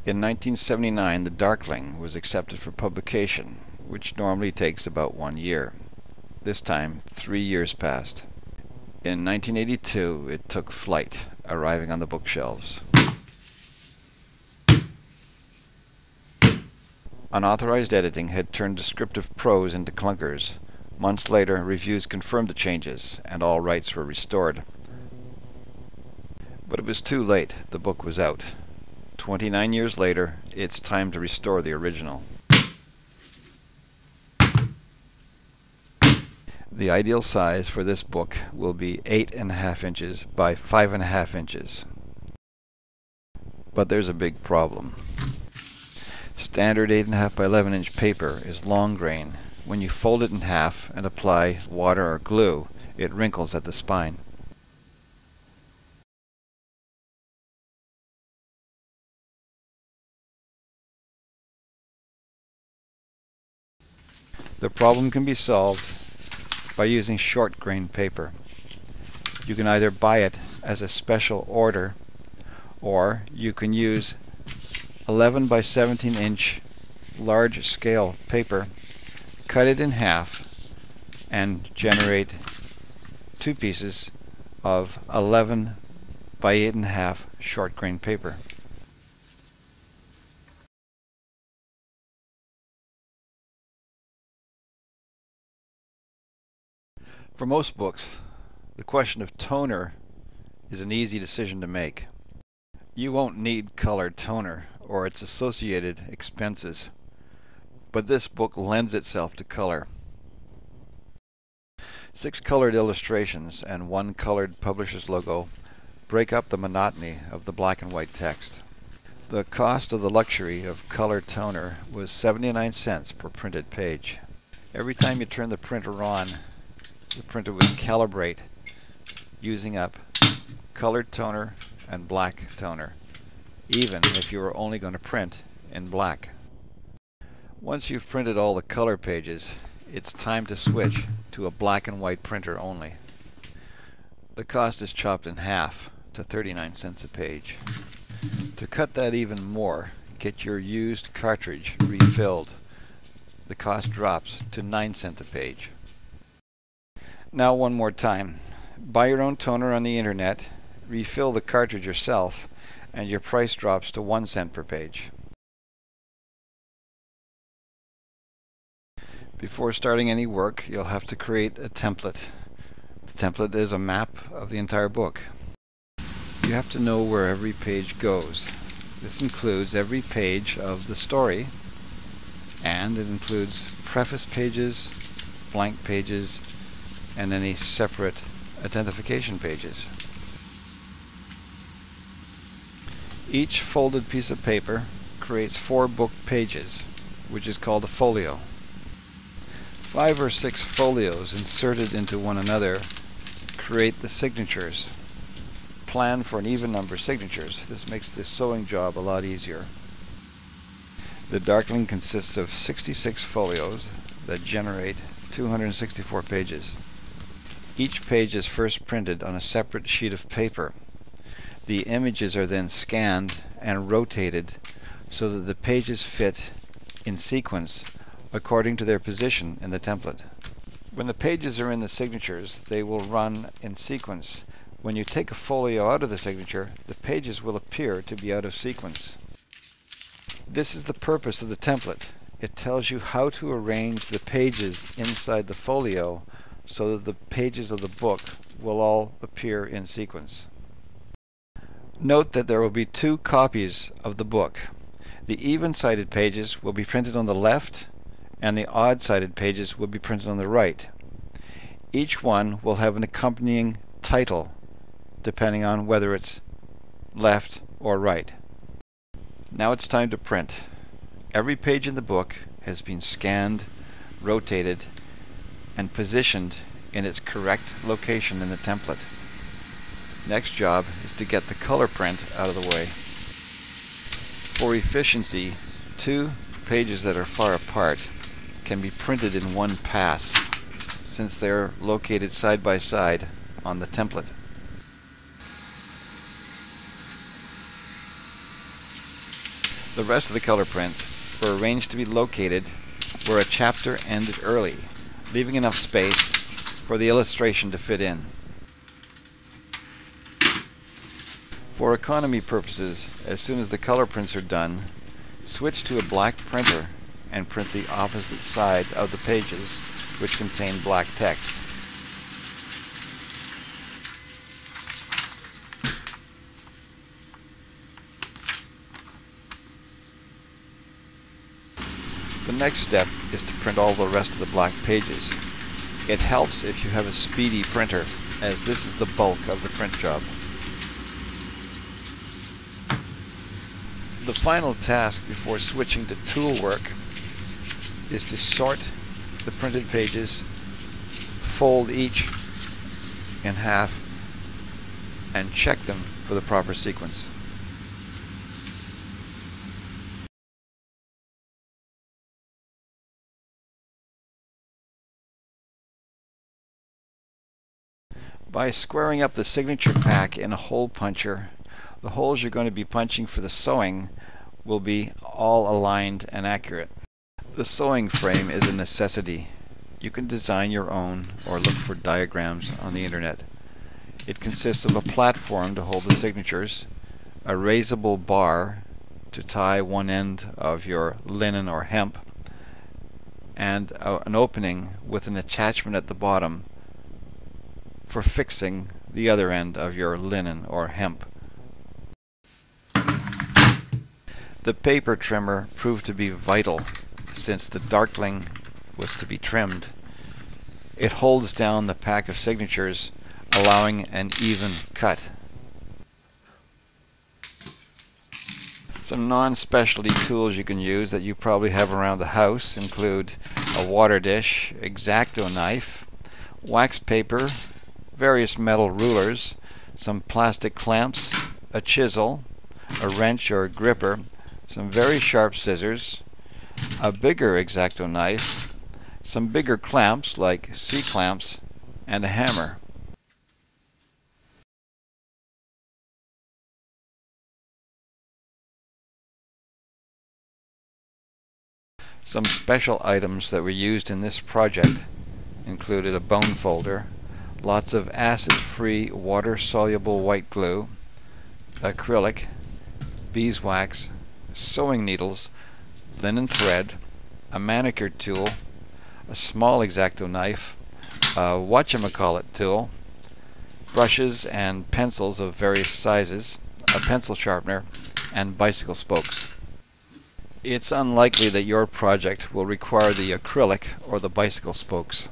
In 1979, The Darkling was accepted for publication, which normally takes about 1 year. This time, 3 years passed. In 1982, it took flight, arriving on the bookshelves. Unauthorized editing had turned descriptive prose into clunkers. Months later, reviews confirmed the changes, and all rights were restored. But it was too late. The book was out. 29 years later, it's time to restore the original. The ideal size for this book will be 8.5 inches by 5.5 inches. But there's a big problem. Standard 8.5 by 11 inch paper is long grain. When you fold it in half and apply water or glue, it wrinkles at the spine. The problem can be solved by using short grain paper. You can either buy it as a special order, or you can use 11 by 17 inch large scale paper, cut it in half, and generate 2 pieces of 11 by 8.5 short grain paper. For most books, the question of toner is an easy decision to make. You won't need colored toner or its associated expenses, but this book lends itself to color. 6 colored illustrations and 1 colored publisher's logo break up the monotony of the black and white text. The cost of the luxury of color toner was 79 cents per printed page. Every time you turn the printer on, the printer would calibrate using up colored toner and black toner, even if you were only going to print in black. Once you've printed all the color pages, it's time to switch to a black and white printer only. The cost is chopped in half to 39 cents a page. To cut that even more, get your used cartridge refilled. The cost drops to 9 cents a page. Now one more time. Buy your own toner on the internet, refill the cartridge yourself, and your price drops to 1 cent per page. Before starting any work, you'll have to create a template. The template is a map of the entire book. You have to know where every page goes. This includes every page of the story, and it includes preface pages, blank pages, and any separate identification pages. Each folded piece of paper creates 4 book pages, which is called a folio. 5 or 6 folios inserted into one another create the signatures. Plan for an even number of signatures. This makes the sewing job a lot easier. The Darkling consists of 66 folios that generate 264 pages. Each page is first printed on a separate sheet of paper. The images are then scanned and rotated so that the pages fit in sequence according to their position in the template. When the pages are in the signatures, they will run in sequence. When you take a folio out of the signature, the pages will appear to be out of sequence. This is the purpose of the template. It tells you how to arrange the pages inside the folio so that the pages of the book will all appear in sequence. Note that there will be 2 copies of the book. The even-sided pages will be printed on the left, and the odd-sided pages will be printed on the right. Each one will have an accompanying title, depending on whether it's left or right. Now it's time to print. Every page in the book has been scanned, rotated, and positioned in its correct location in the template. Next job is to get the color print out of the way. For efficiency, 2 pages that are far apart can be printed in one pass, since they're located side by side on the template. The rest of the color prints were arranged to be located where a chapter ended early, leaving enough space for the illustration to fit in. For economy purposes, as soon as the color prints are done, switch to a black printer and print the opposite side of the pages which contain black text. The next step is to print all the rest of the black pages. It helps if you have a speedy printer, as this is the bulk of the print job. The final task before switching to tool work is to sort the printed pages, fold each in half, and check them for the proper sequence. By squaring up the signature pack in a hole puncher, the holes you're going to be punching for the sewing will be all aligned and accurate. The sewing frame is a necessity. You can design your own or look for diagrams on the internet. It consists of a platform to hold the signatures, a raisable bar to tie one end of your linen or hemp, and an opening with an attachment at the bottom for fixing the other end of your linen or hemp. The paper trimmer proved to be vital since the Darkling was to be trimmed. It holds down the pack of signatures, allowing an even cut. Some non-specialty tools you can use that you probably have around the house include a water dish, X-Acto knife, wax paper, various metal rulers, some plastic clamps, a chisel, a wrench or a gripper, some very sharp scissors, a bigger X-Acto knife, some bigger clamps like C-clamps, and a hammer. Some special items that were used in this project included a bone folder, lots of acid-free water-soluble white glue, acrylic, beeswax, sewing needles, linen thread, a manicure tool, a small X-Acto knife, a whatchamacallit tool, brushes and pencils of various sizes, a pencil sharpener, and bicycle spokes. It's unlikely that your project will require the acrylic or the bicycle spokes.